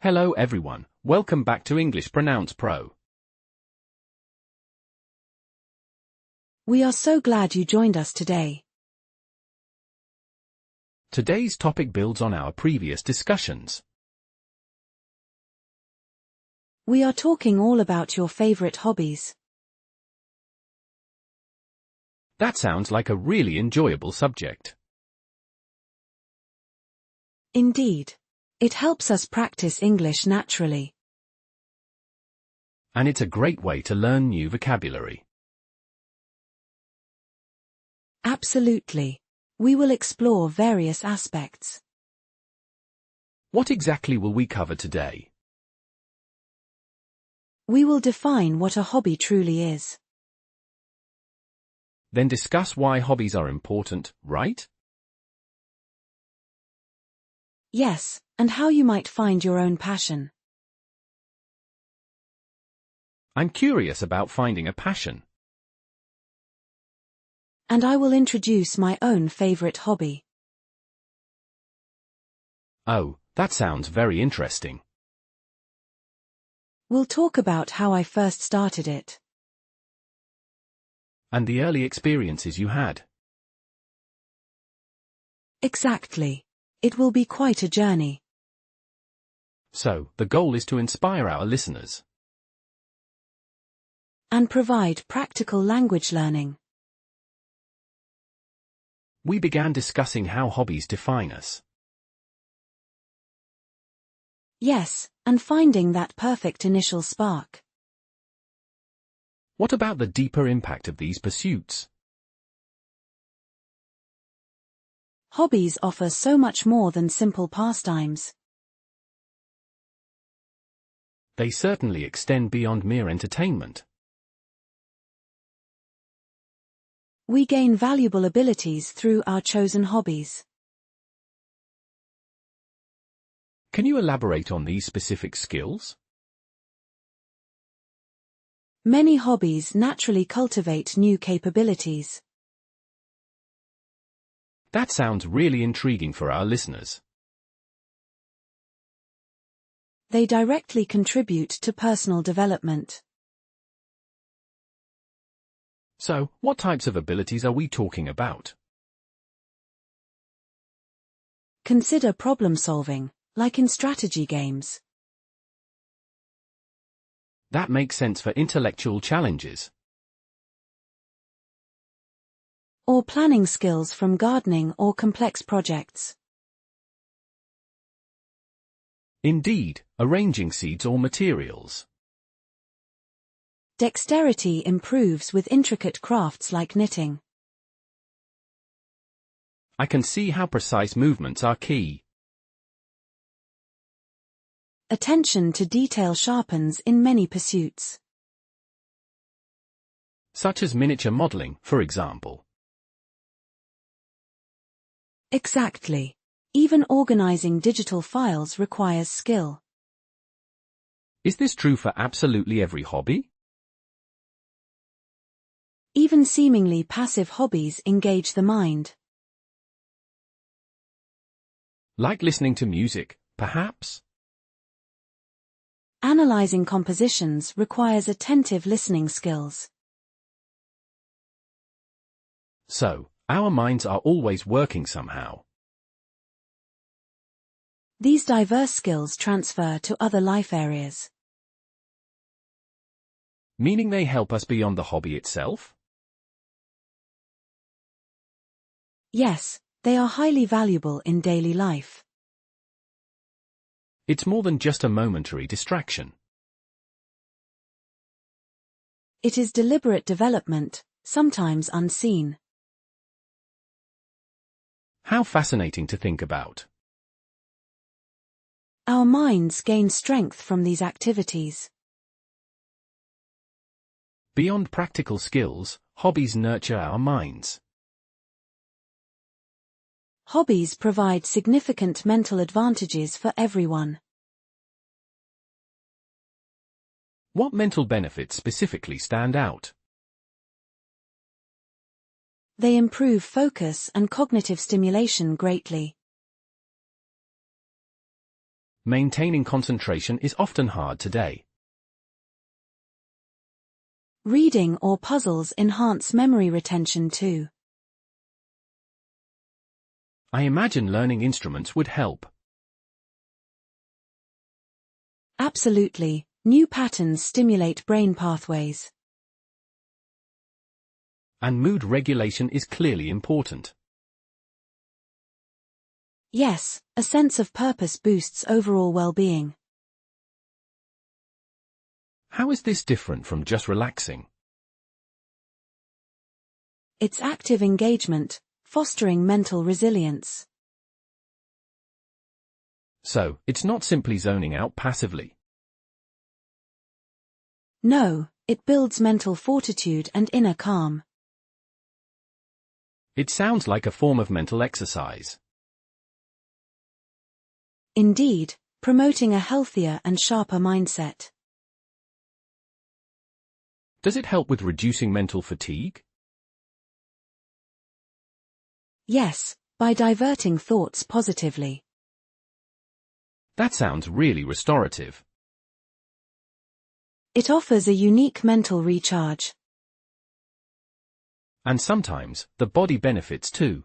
Hello everyone, welcome back to English Pronounce Pro. We are so glad you joined us today. Today's topic builds on our previous discussions. We are talking all about your favorite hobbies. That sounds like a really enjoyable subject. Indeed. It helps us practice English naturally. And it's a great way to learn new vocabulary. Absolutely. We will explore various aspects. What exactly will we cover today? We will define what a hobby truly is. Then discuss why hobbies are important, right? Yes, and how you might find your own passion. I'm curious about finding a passion. And I will introduce my own favorite hobby. Oh, that sounds very interesting. We'll talk about how I first started it. And the early experiences you had. Exactly. It will be quite a journey. So, the goal is to inspire our listeners. And provide practical language learning. We began discussing how hobbies define us. Yes, and finding that perfect initial spark. What about the deeper impact of these pursuits? Hobbies offer so much more than simple pastimes. They certainly extend beyond mere entertainment. We gain valuable abilities through our chosen hobbies. Can you elaborate on these specific skills? Many hobbies naturally cultivate new capabilities. That sounds really intriguing for our listeners. They directly contribute to personal development. So, what types of abilities are we talking about? Consider problem solving, like in strategy games. That makes sense for intellectual challenges. Or planning skills from gardening or complex projects. Indeed, arranging seeds or materials. Dexterity improves with intricate crafts like knitting. I can see how precise movements are key. Attention to detail sharpens in many pursuits. Such as miniature modeling, for example. Exactly. Even organizing digital files requires skill. Is this true for absolutely every hobby? Even seemingly passive hobbies engage the mind. Like listening to music, perhaps? Analyzing compositions requires attentive listening skills. So, our minds are always working somehow. These diverse skills transfer to other life areas. Meaning they help us beyond the hobby itself? Yes, they are highly valuable in daily life. It's more than just a momentary distraction. It is deliberate development, sometimes unseen. How fascinating to think about. Our minds gain strength from these activities. Beyond practical skills, hobbies nurture our minds. Hobbies provide significant mental advantages for everyone. What mental benefits specifically stand out? They improve focus and cognitive stimulation greatly. Maintaining concentration is often hard today. Reading or puzzles enhance memory retention too. I imagine learning instruments would help. Absolutely, new patterns stimulate brain pathways. And mood regulation is clearly important. Yes, a sense of purpose boosts overall well-being. How is this different from just relaxing? It's active engagement, fostering mental resilience. So, it's not simply zoning out passively. No, it builds mental fortitude and inner calm. It sounds like a form of mental exercise. Indeed, promoting a healthier and sharper mindset. Does it help with reducing mental fatigue? Yes, by diverting thoughts positively. That sounds really restorative. It offers a unique mental recharge. And sometimes, the body benefits too.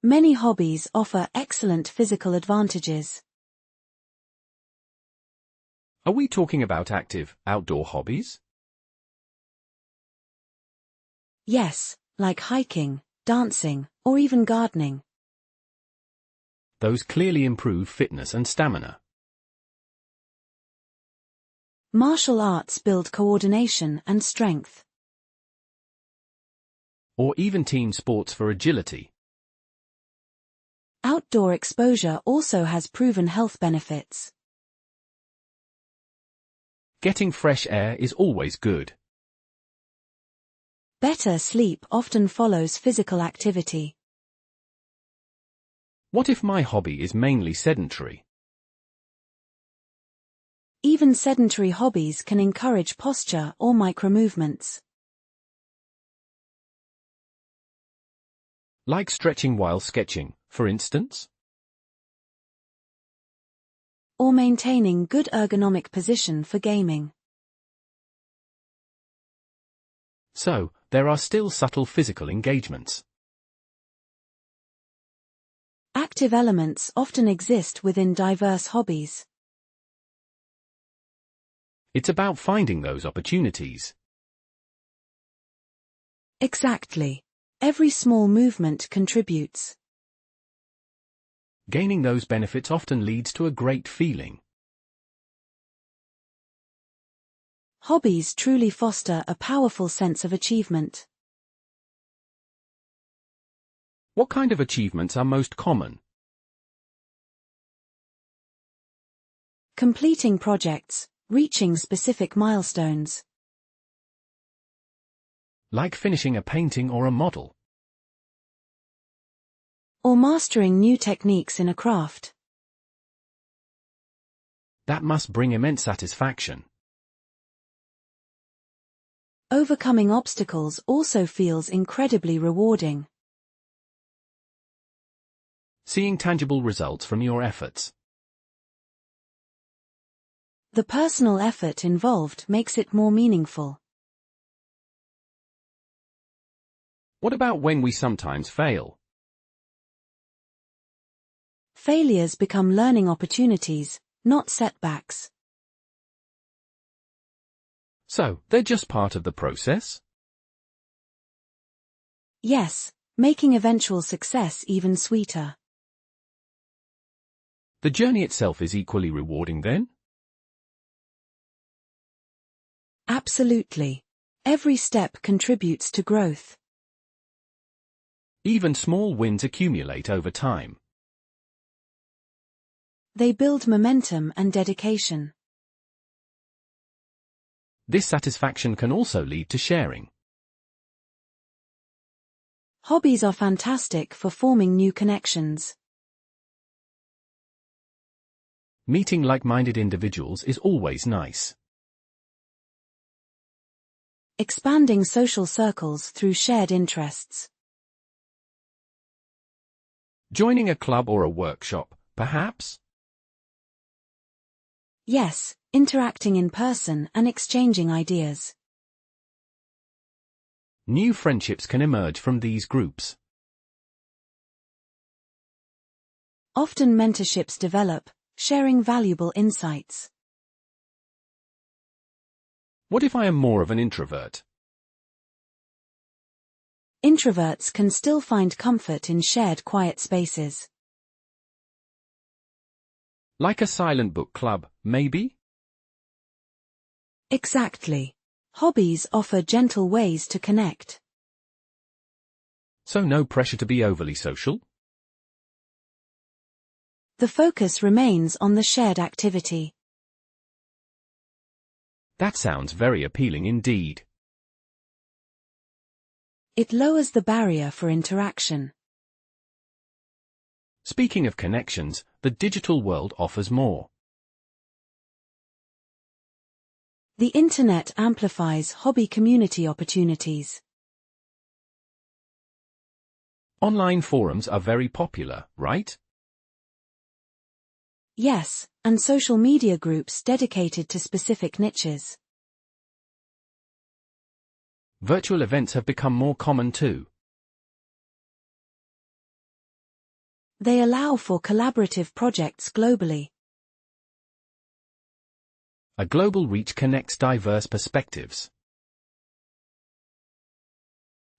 Many hobbies offer excellent physical advantages. Are we talking about active, outdoor hobbies? Yes, like hiking, dancing, or even gardening. Those clearly improve fitness and stamina. Martial arts build coordination and strength. Or even team sports for agility. Outdoor exposure also has proven health benefits. Getting fresh air is always good. Better sleep often follows physical activity. What if my hobby is mainly sedentary? Even sedentary hobbies can encourage posture or micromovements. Like stretching while sketching, for instance? Or maintaining good ergonomic position for gaming. So, there are still subtle physical engagements. Active elements often exist within diverse hobbies. It's about finding those opportunities. Exactly. Every small movement contributes. Gaining those benefits often leads to a great feeling. Hobbies truly foster a powerful sense of achievement. What kind of achievements are most common? Completing projects, reaching specific milestones. Like finishing a painting or a model. Or mastering new techniques in a craft. That must bring immense satisfaction. Overcoming obstacles also feels incredibly rewarding. Seeing tangible results from your efforts. The personal effort involved makes it more meaningful. What about when we sometimes fail? Failures become learning opportunities, not setbacks. So, they're just part of the process? Yes, making eventual success even sweeter. The journey itself is equally rewarding then? Absolutely. Every step contributes to growth. Even small wins accumulate over time. They build momentum and dedication. This satisfaction can also lead to sharing. Hobbies are fantastic for forming new connections. Meeting like-minded individuals is always nice. Expanding social circles through shared interests. Joining a club or a workshop, perhaps? Yes, interacting in person and exchanging ideas. New friendships can emerge from these groups. Often mentorships develop, sharing valuable insights. What if I am more of an introvert? Introverts can still find comfort in shared quiet spaces. Like a silent book club, maybe? Exactly. Hobbies offer gentle ways to connect. So no pressure to be overly social? The focus remains on the shared activity. That sounds very appealing indeed. It lowers the barrier for interaction. Speaking of connections, the digital world offers more. The Internet amplifies hobby community opportunities. Online forums are very popular, right? Yes, and social media groups dedicated to specific niches. Virtual events have become more common too. They allow for collaborative projects globally. A global reach connects diverse perspectives.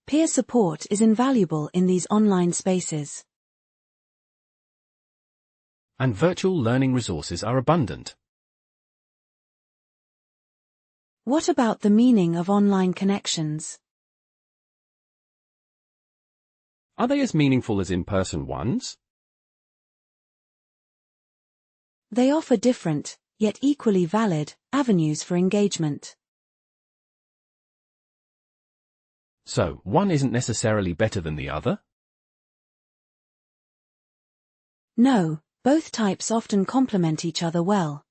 Peer support is invaluable in these online spaces. And virtual learning resources are abundant. What about the meaning of online connections? Are they as meaningful as in-person ones? They offer different, yet equally valid, avenues for engagement. So, one isn't necessarily better than the other? No, both types often complement each other well.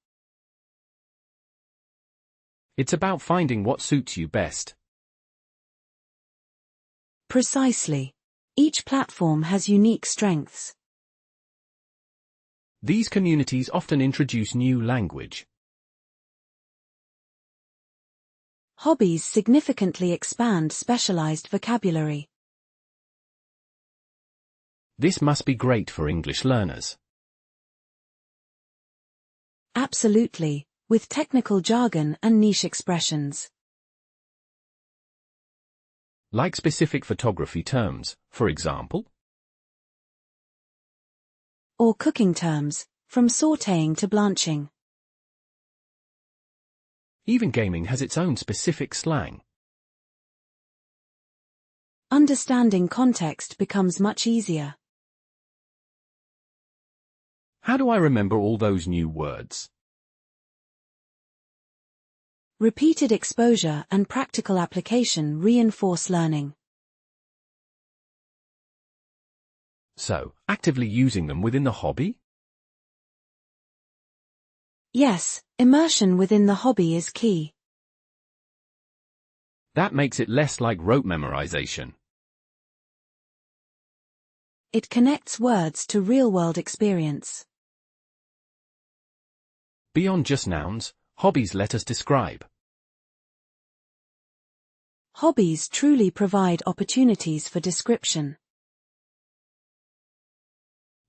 It's about finding what suits you best. Precisely. Each platform has unique strengths. These communities often introduce new language. Hobbies significantly expand specialized vocabulary. This must be great for English learners. Absolutely, with technical jargon and niche expressions. Like specific photography terms, for example. Or cooking terms, from sautéing to blanching. Even gaming has its own specific slang. Understanding context becomes much easier. How do I remember all those new words? Repeated exposure and practical application reinforce learning. So, actively using them within the hobby? Yes, immersion within the hobby is key. That makes it less like rote memorization. It connects words to real-world experience. Beyond just nouns, hobbies let us describe. Hobbies truly provide opportunities for description.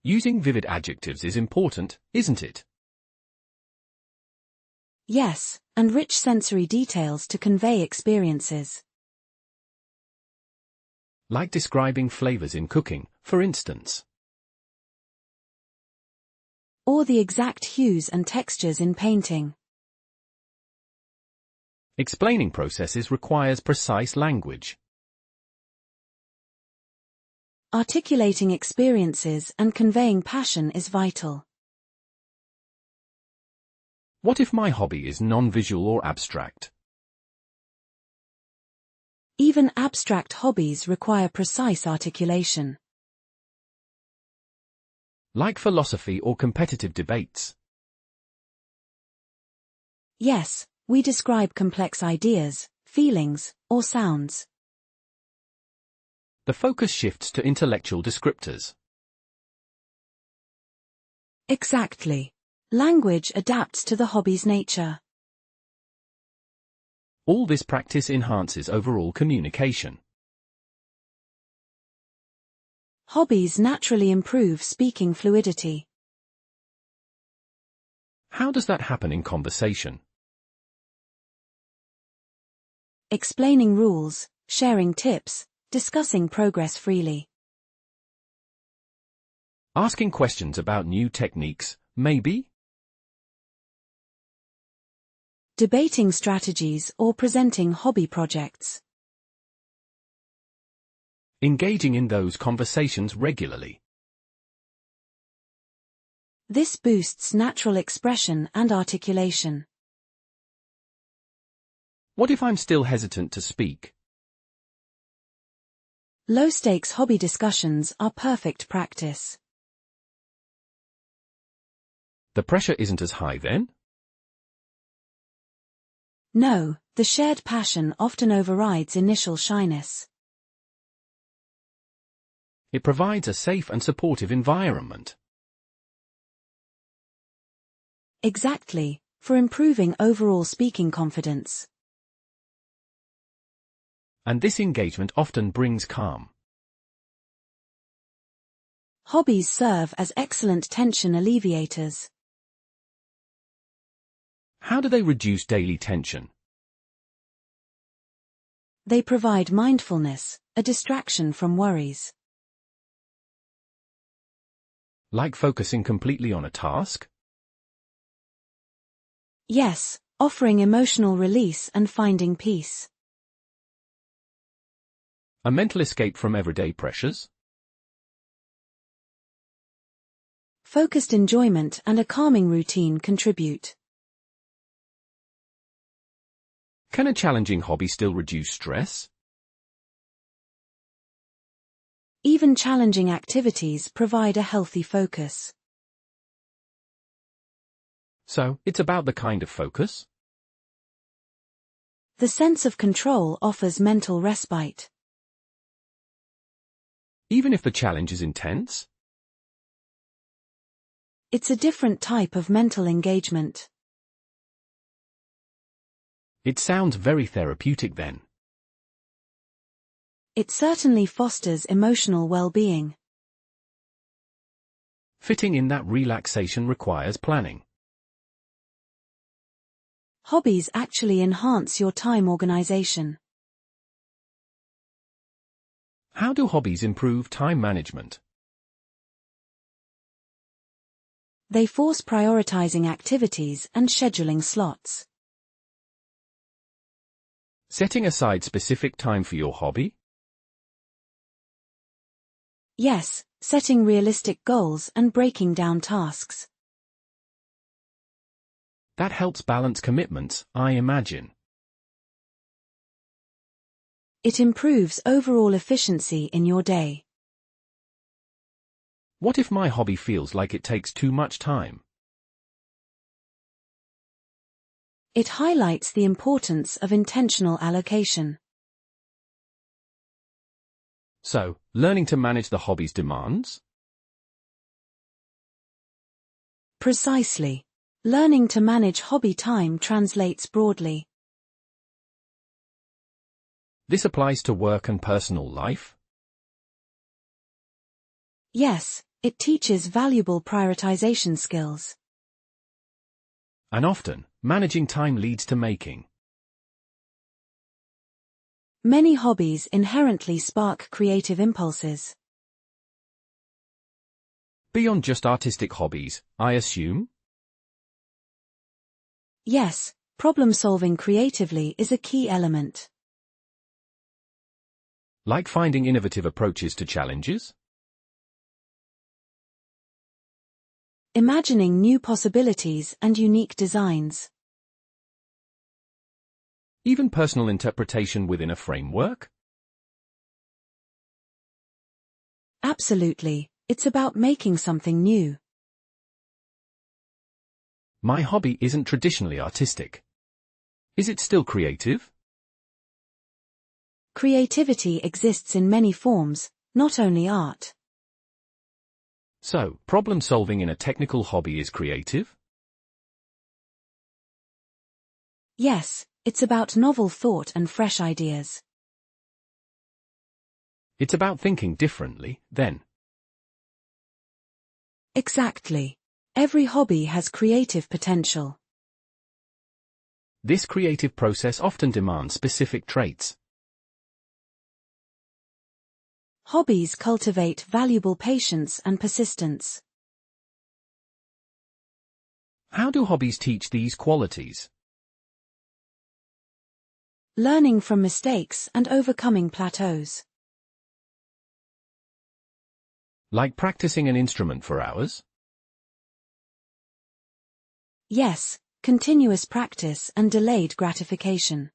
Using vivid adjectives is important, isn't it? Yes, and rich sensory details to convey experiences. Like describing flavors in cooking, for instance. Or the exact hues and textures in painting. Explaining processes requires precise language. Articulating experiences and conveying passion is vital. What if my hobby is non-visual or abstract? Even abstract hobbies require precise articulation. Like philosophy or competitive debates. Yes, we describe complex ideas, feelings, or sounds. The focus shifts to intellectual descriptors. Exactly. Language adapts to the hobby's nature. All this practice enhances overall communication. Hobbies naturally improve speaking fluidity. How does that happen in conversation? Explaining rules, sharing tips, discussing progress freely. Asking questions about new techniques, maybe? Debating strategies or presenting hobby projects. Engaging in those conversations regularly. This boosts natural expression and articulation. What if I'm still hesitant to speak? Low-stakes hobby discussions are perfect practice. The pressure isn't as high then? No, the shared passion often overrides initial shyness. It provides a safe and supportive environment. Exactly, for improving overall speaking confidence. And this engagement often brings calm. Hobbies serve as excellent tension alleviators. How do they reduce daily tension? They provide mindfulness, a distraction from worries. Like focusing completely on a task? Yes, offering emotional release and finding peace. A mental escape from everyday pressures? Focused enjoyment and a calming routine contribute. Can a challenging hobby still reduce stress? Even challenging activities provide a healthy focus. So, it's about the kind of focus? The sense of control offers mental respite. Even if the challenge is intense? It's a different type of mental engagement. It sounds very therapeutic then. It certainly fosters emotional well-being. Fitting in that relaxation requires planning. Hobbies actually enhance your time organization. How do hobbies improve time management? They force prioritizing activities and scheduling slots. Setting aside specific time for your hobby? Yes, setting realistic goals and breaking down tasks. That helps balance commitments, I imagine. It improves overall efficiency in your day. What if my hobby feels like it takes too much time? It highlights the importance of intentional allocation. So, learning to manage the hobby's demands? Precisely. Learning to manage hobby time translates broadly. This applies to work and personal life? Yes, it teaches valuable prioritization skills. And often, managing time leads to making. Many hobbies inherently spark creative impulses. Beyond just artistic hobbies, I assume? Yes, problem-solving creatively is a key element. Like finding innovative approaches to challenges? Imagining new possibilities and unique designs. Even personal interpretation within a framework? Absolutely, it's about making something new. My hobby isn't traditionally artistic. Is it still creative? Creativity exists in many forms, not only art. So, problem solving in a technical hobby is creative? Yes, it's about novel thought and fresh ideas. It's about thinking differently, then. Exactly. Every hobby has creative potential. This creative process often demands specific traits. Hobbies cultivate valuable patience and persistence. How do hobbies teach these qualities? Learning from mistakes and overcoming plateaus. Like practicing an instrument for hours? Yes, continuous practice and delayed gratification.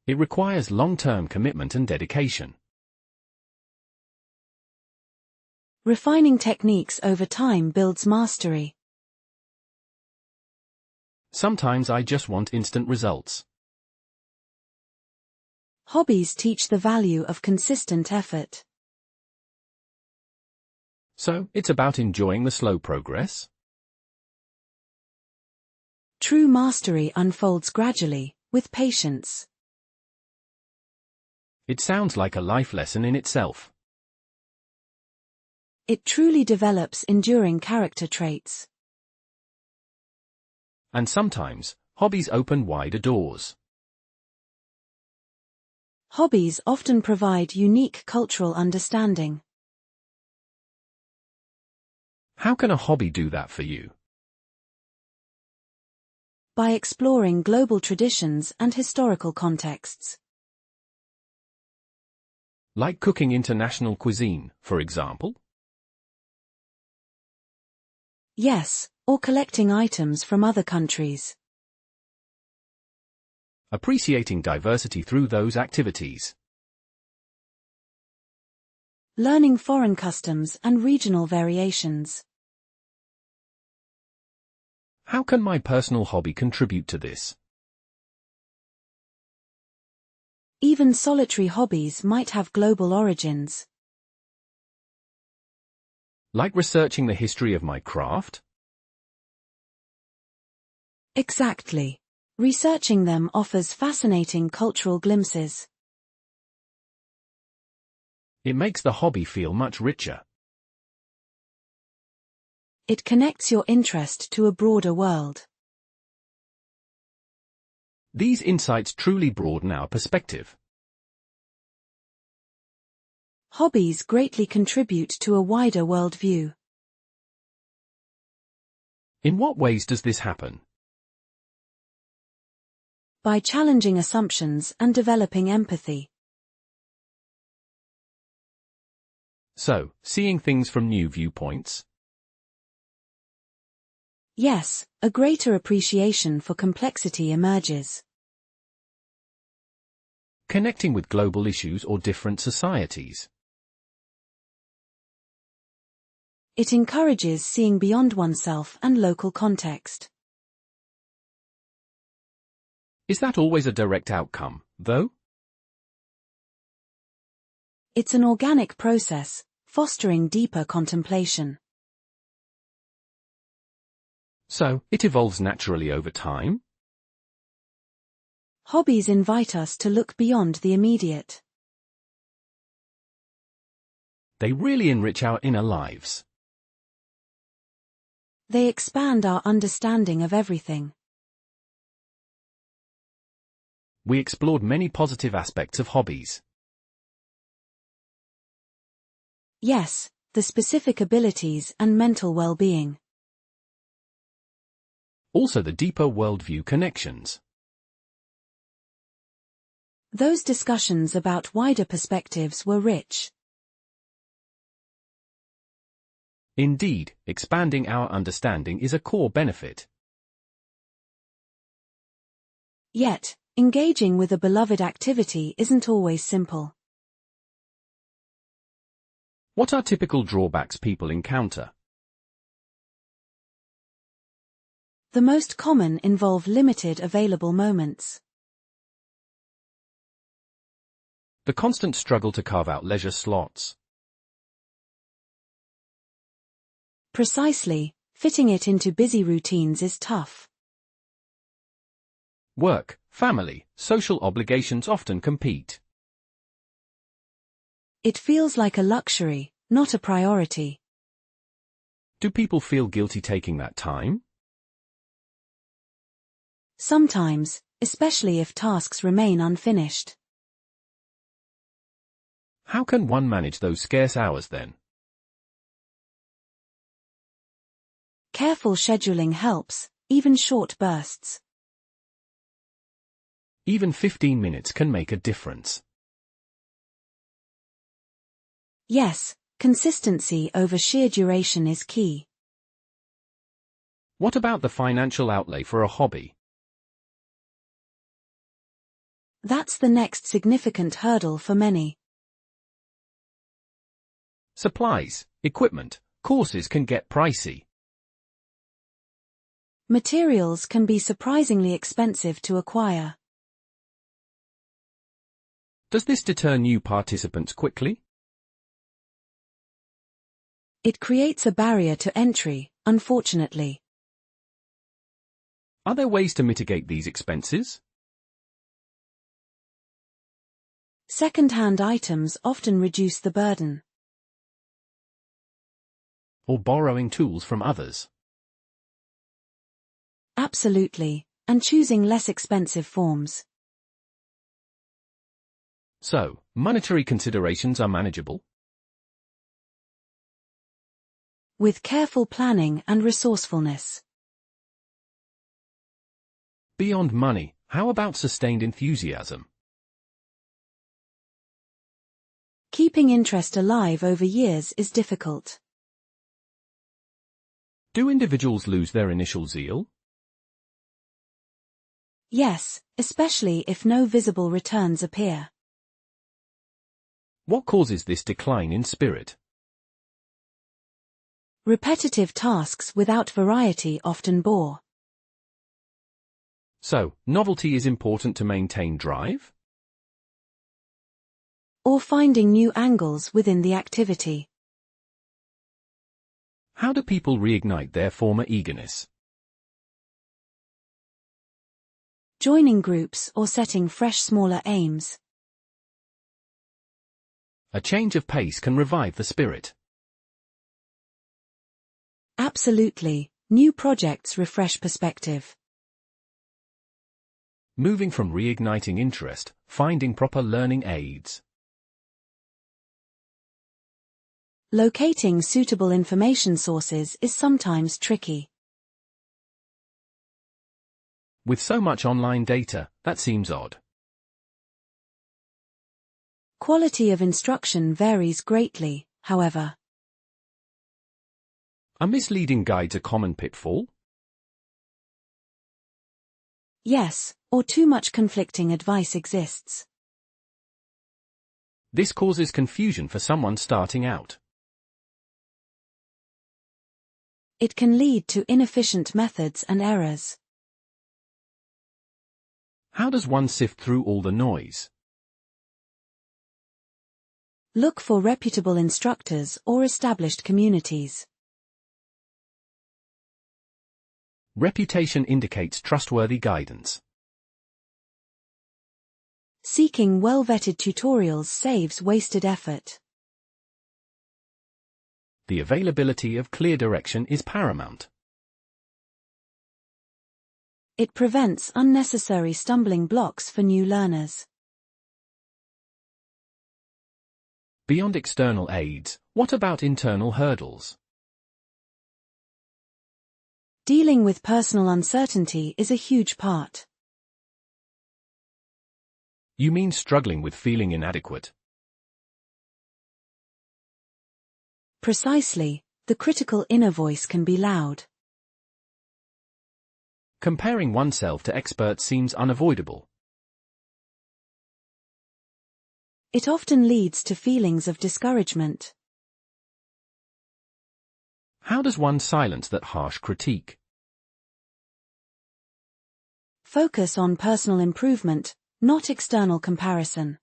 It requires long-term commitment and dedication. Refining techniques over time builds mastery. Sometimes I just want instant results. Hobbies teach the value of consistent effort. So, it's about enjoying the slow progress? True mastery unfolds gradually, with patience. It sounds like a life lesson in itself. It truly develops enduring character traits. And sometimes, hobbies open wider doors. Hobbies often provide unique cultural understanding. How can a hobby do that for you? By exploring global traditions and historical contexts. Like cooking international cuisine, for example? Yes, or collecting items from other countries. Appreciating diversity through those activities. Learning foreign customs and regional variations. How can my personal hobby contribute to this? Even solitary hobbies might have global origins. Like researching the history of my craft? Exactly. Researching them offers fascinating cultural glimpses. It makes the hobby feel much richer. It connects your interest to a broader world. These insights truly broaden our perspective. Hobbies greatly contribute to a wider worldview. In what ways does this happen? By challenging assumptions and developing empathy. So, seeing things from new viewpoints? Yes, a greater appreciation for complexity emerges. Connecting with global issues or different societies? It encourages seeing beyond oneself and local context. Is that always a direct outcome, though? It's an organic process, fostering deeper contemplation. So, it evolves naturally over time? Hobbies invite us to look beyond the immediate. They really enrich our inner lives. They expand our understanding of everything. We explored many positive aspects of hobbies. Yes, the specific abilities and mental well-being. Also the deeper worldview connections. Those discussions about wider perspectives were rich. Indeed, expanding our understanding is a core benefit. Yet, engaging with a beloved activity isn't always simple. What are typical drawbacks people encounter? The most common involve limited available moments. The constant struggle to carve out leisure slots. Precisely, fitting it into busy routines is tough. Work, family, social obligations often compete. It feels like a luxury, not a priority. Do people feel guilty taking that time? Sometimes, especially if tasks remain unfinished. How can one manage those scarce hours then? Careful scheduling helps, even short bursts. Even 15 minutes can make a difference. Yes, consistency over sheer duration is key. What about the financial outlay for a hobby? That's the next significant hurdle for many. Supplies, equipment, courses can get pricey. Materials can be surprisingly expensive to acquire. Does this deter new participants quickly? It creates a barrier to entry, unfortunately. Are there ways to mitigate these expenses? Second-hand items often reduce the burden. Or borrowing tools from others? Absolutely, and choosing less expensive forms. So, monetary considerations are manageable? With careful planning and resourcefulness. Beyond money, how about sustained enthusiasm? Keeping interest alive over years is difficult. Do individuals lose their initial zeal? Yes, especially if no visible returns appear. What causes this decline in spirit? Repetitive tasks without variety often bore. So, novelty is important to maintain drive? Or finding new angles within the activity. How do people reignite their former eagerness? Joining groups or setting fresh smaller aims. A change of pace can revive the spirit. Absolutely, new projects refresh perspective. Moving from reigniting interest, finding proper learning aids. Locating suitable information sources is sometimes tricky. With so much online data, that seems odd. Quality of instruction varies greatly, however. Are misleading guides a common pitfall? Yes, or too much conflicting advice exists. This causes confusion for someone starting out. It can lead to inefficient methods and errors. How does one sift through all the noise? Look for reputable instructors or established communities. Reputation indicates trustworthy guidance. Seeking well-vetted tutorials saves wasted effort. The availability of clear direction is paramount. It prevents unnecessary stumbling blocks for new learners. Beyond external aids, what about internal hurdles? Dealing with personal uncertainty is a huge part. You mean struggling with feeling inadequate? Precisely, the critical inner voice can be loud. Comparing oneself to experts seems unavoidable. It often leads to feelings of discouragement. How does one silence that harsh critique? Focus on personal improvement, not external comparison.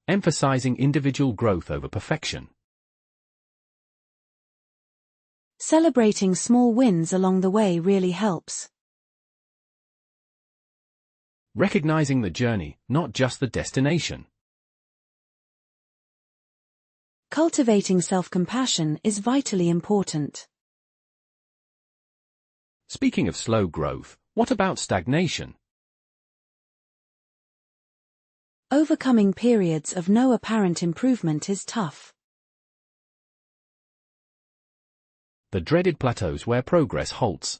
Emphasizing individual growth over perfection. Celebrating small wins along the way really helps. Recognizing the journey, not just the destination. Cultivating self-compassion is vitally important. Speaking of slow growth, what about stagnation? Overcoming periods of no apparent improvement is tough. The dreaded plateaus where progress halts.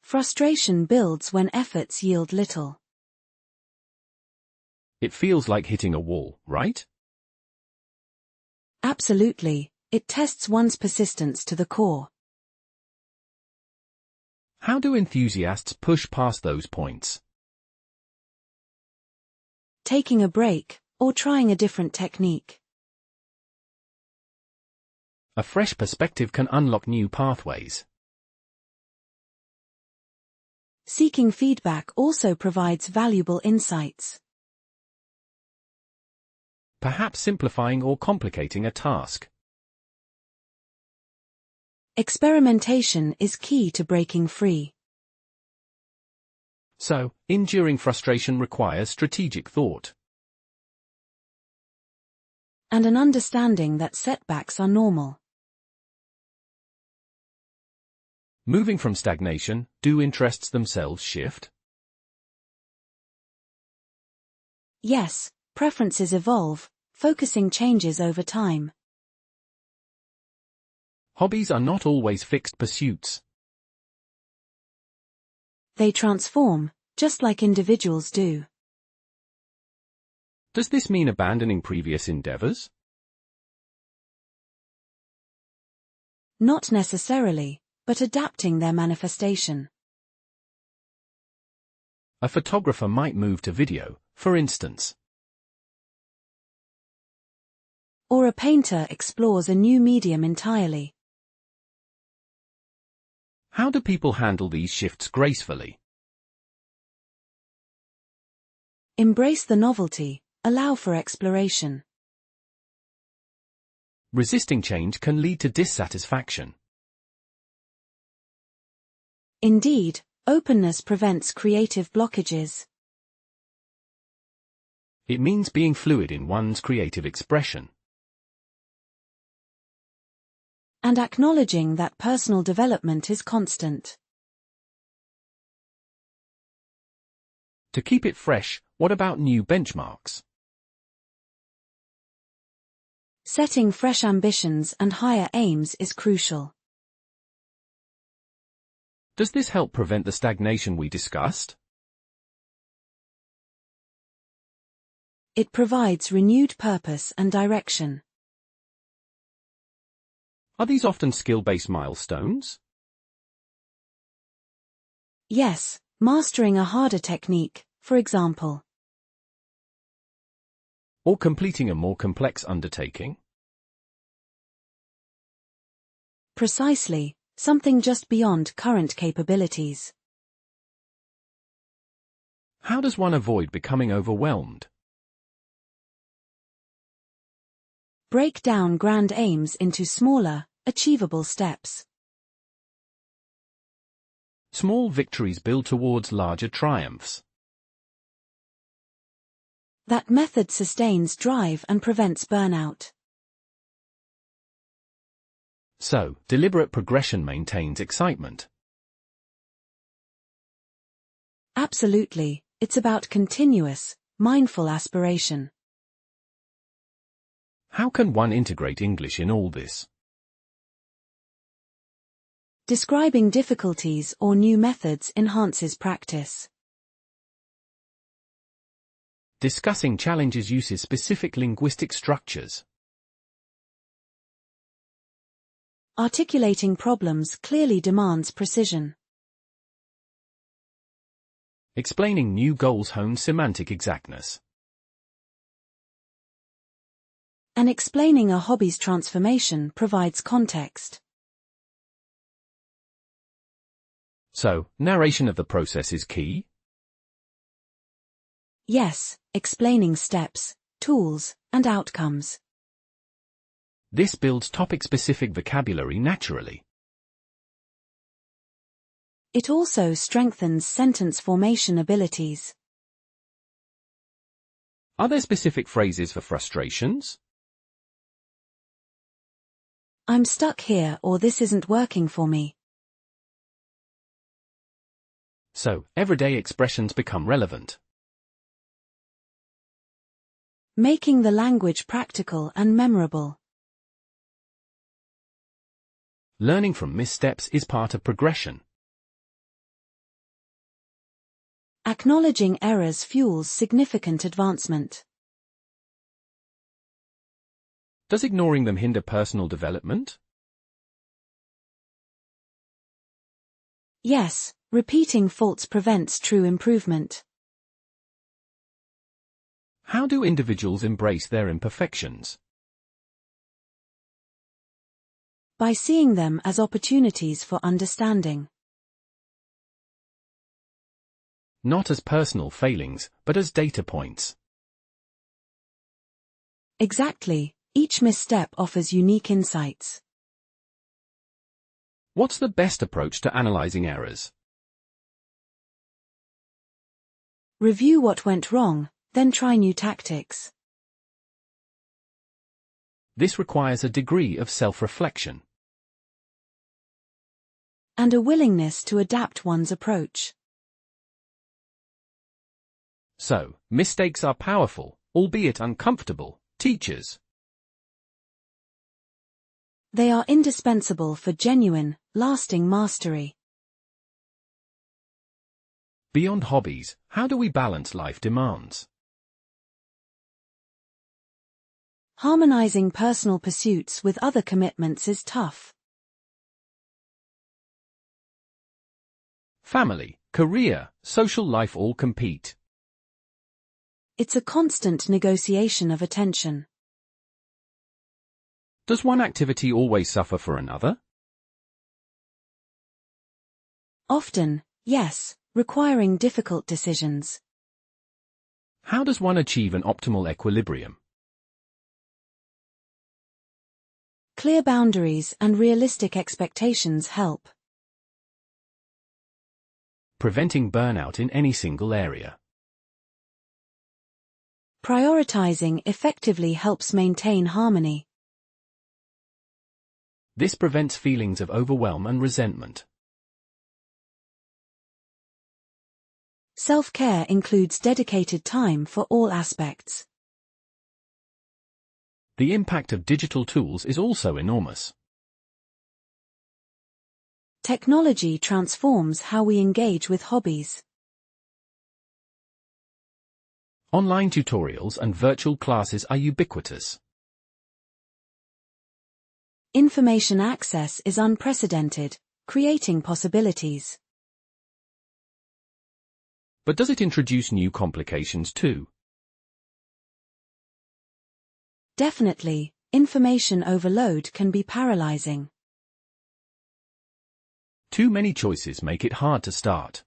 Frustration builds when efforts yield little. It feels like hitting a wall, right? Absolutely, it tests one's persistence to the core. How do enthusiasts push past those points? Taking a break, or trying a different technique. A fresh perspective can unlock new pathways. Seeking feedback also provides valuable insights. Perhaps simplifying or complicating a task. Experimentation is key to breaking free. So, enduring frustration requires strategic thought. And an understanding that setbacks are normal. Moving from stagnation, do interests themselves shift? Yes, preferences evolve, focusing changes over time. Hobbies are not always fixed pursuits. They transform, just like individuals do. Does this mean abandoning previous endeavors? Not necessarily, but adapting their manifestation. A photographer might move to video, for instance. Or a painter explores a new medium entirely. How do people handle these shifts gracefully? Embrace the novelty, allow for exploration. Resisting change can lead to dissatisfaction. Indeed, openness prevents creative blockages. It means being fluid in one's creative expression. And acknowledging that personal development is constant. To keep it fresh, what about new benchmarks? Setting fresh ambitions and higher aims is crucial. Does this help prevent the stagnation we discussed? It provides renewed purpose and direction. Are these often skill-based milestones? Yes, mastering a harder technique, for example. Or completing a more complex undertaking? Precisely, something just beyond current capabilities. How does one avoid becoming overwhelmed? Break down grand aims into smaller, achievable steps. Small victories build towards larger triumphs. That method sustains drive and prevents burnout. So, deliberate progression maintains excitement. Absolutely, it's about continuous, mindful aspiration. How can one integrate English in all this? Describing difficulties or new methods enhances practice. Discussing challenges uses specific linguistic structures. Articulating problems clearly demands precision. Explaining new goals hones semantic exactness. And explaining a hobby's transformation provides context. So, narration of the process is key? Yes, explaining steps, tools, and outcomes. This builds topic-specific vocabulary naturally. It also strengthens sentence formation abilities. Are there specific phrases for frustrations? I'm stuck here, or this isn't working for me. So, everyday expressions become relevant. Making the language practical and memorable. Learning from missteps is part of progression. Acknowledging errors fuels significant advancement. Does ignoring them hinder personal development? Yes, repeating faults prevents true improvement. How do individuals embrace their imperfections? By seeing them as opportunities for understanding. Not as personal failings, but as data points. Exactly, each misstep offers unique insights. What's the best approach to analyzing errors? Review what went wrong, then try new tactics. This requires a degree of self-reflection. And a willingness to adapt one's approach. So, mistakes are powerful, albeit uncomfortable, teachers. They are indispensable for genuine, lasting mastery. Beyond hobbies, how do we balance life demands? Harmonizing personal pursuits with other commitments is tough. Family, career, social life all compete. It's a constant negotiation of attention. Does one activity always suffer for another? Often, yes, requiring difficult decisions. How does one achieve an optimal equilibrium? Clear boundaries and realistic expectations help. Preventing burnout in any single area. Prioritizing effectively helps maintain harmony. This prevents feelings of overwhelm and resentment. Self-care includes dedicated time for all aspects. The impact of digital tools is also enormous. Technology transforms how we engage with hobbies. Online tutorials and virtual classes are ubiquitous. Information access is unprecedented, creating possibilities. But does it introduce new complications too? Definitely, information overload can be paralyzing. Too many choices make it hard to start.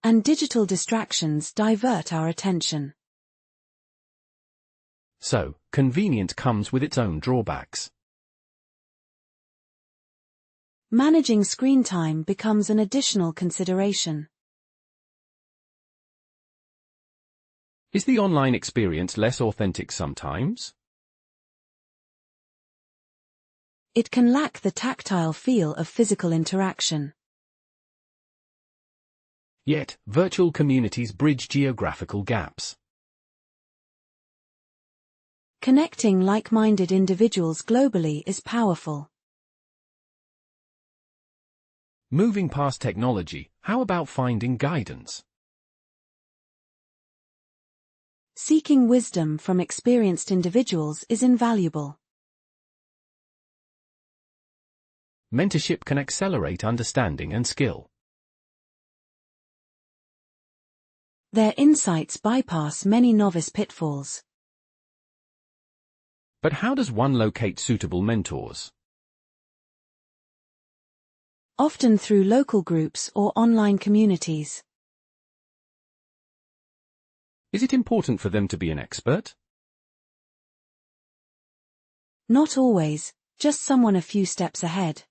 And digital distractions divert our attention. So, convenience comes with its own drawbacks. Managing screen time becomes an additional consideration. Is the online experience less authentic sometimes? It can lack the tactile feel of physical interaction. Yet, virtual communities bridge geographical gaps. Connecting like-minded individuals globally is powerful. Moving past technology, how about finding guidance? Seeking wisdom from experienced individuals is invaluable. Mentorship can accelerate understanding and skill. Their insights bypass many novice pitfalls. But how does one locate suitable mentors? Often through local groups or online communities. Is it important for them to be an expert? Not always, just someone a few steps ahead.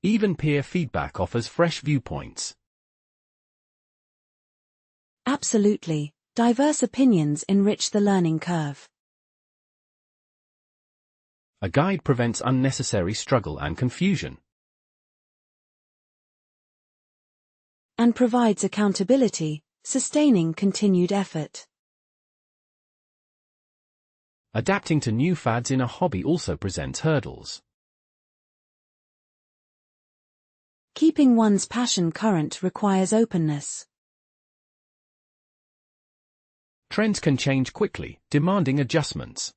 Even peer feedback offers fresh viewpoints. Absolutely, diverse opinions enrich the learning curve. A guide prevents unnecessary struggle and confusion. And provides accountability, sustaining continued effort. Adapting to new fads in a hobby also presents hurdles. Keeping one's passion current requires openness. Trends can change quickly, demanding adjustments.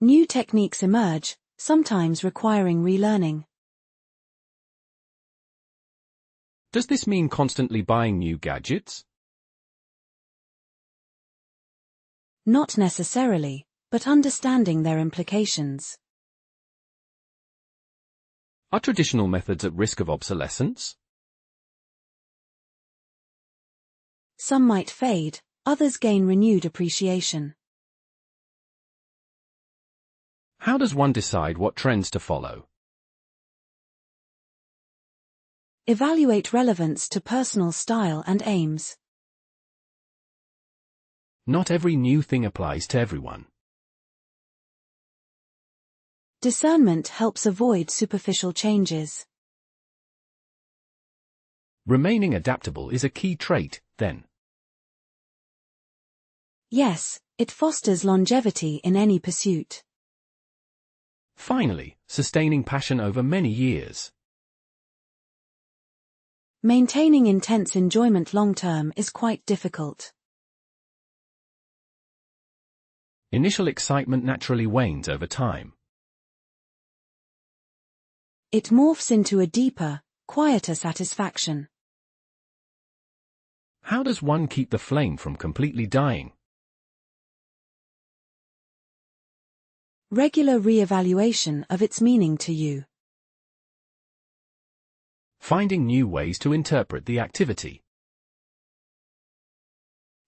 New techniques emerge, sometimes requiring relearning. Does this mean constantly buying new gadgets? Not necessarily, but understanding their implications. Are traditional methods at risk of obsolescence? Some might fade, others gain renewed appreciation. How does one decide what trends to follow? Evaluate relevance to personal style and aims. Not every new thing applies to everyone. Discernment helps avoid superficial changes. Remaining adaptable is a key trait, then. Yes, it fosters longevity in any pursuit. Finally, sustaining passion over many years. Maintaining intense enjoyment long-term is quite difficult. Initial excitement naturally wanes over time. It morphs into a deeper, quieter satisfaction. How does one keep the flame from completely dying? Regular re-evaluation of its meaning to you. Finding new ways to interpret the activity.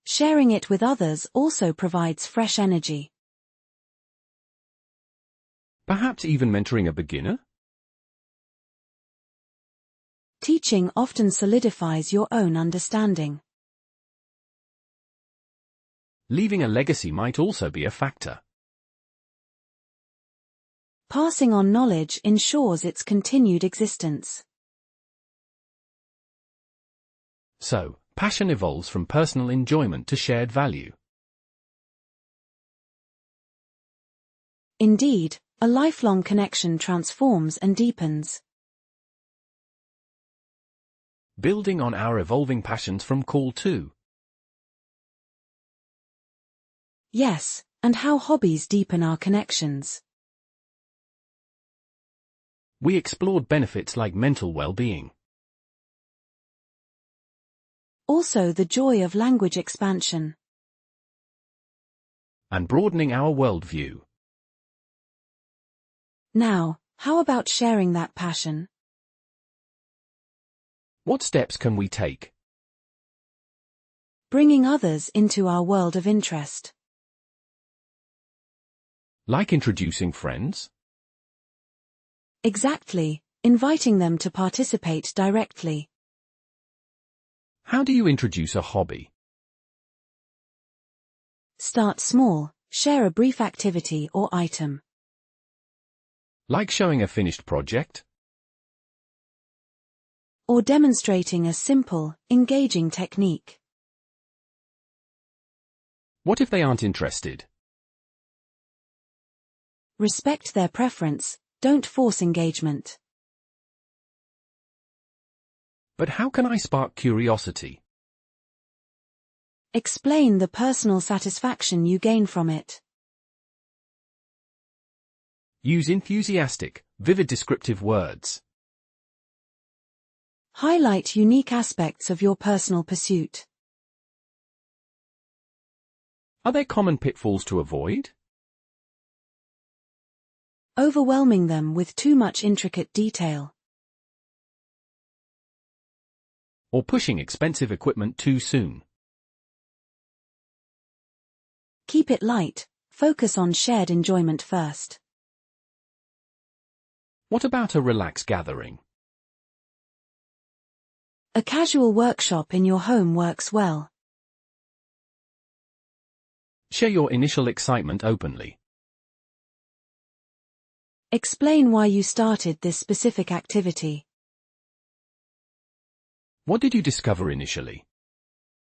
Sharing it with others also provides fresh energy. Perhaps even mentoring a beginner? Teaching often solidifies your own understanding. Leaving a legacy might also be a factor. Passing on knowledge ensures its continued existence. So, passion evolves from personal enjoyment to shared value. Indeed, a lifelong connection transforms and deepens. Building on our evolving passions from Call 2. Yes, and how hobbies deepen our connections. We explored benefits like mental well-being. Also the joy of language expansion. And broadening our worldview. Now, how about sharing that passion? What steps can we take? Bringing others into our world of interest. Like introducing friends? Exactly, inviting them to participate directly. How do you introduce a hobby? Start small, share a brief activity or item. Like showing a finished project? Or demonstrating a simple, engaging technique. What if they aren't interested? Respect their preference, don't force engagement. But how can I spark curiosity? Explain the personal satisfaction you gain from it. Use enthusiastic, vivid descriptive words. Highlight unique aspects of your personal pursuit. Are there common pitfalls to avoid? Overwhelming them with too much intricate detail. Or pushing expensive equipment too soon? Keep it light, focus on shared enjoyment first. What about a relaxed gathering? A casual workshop in your home works well. Share your initial excitement openly. Explain why you started this specific activity. What did you discover initially?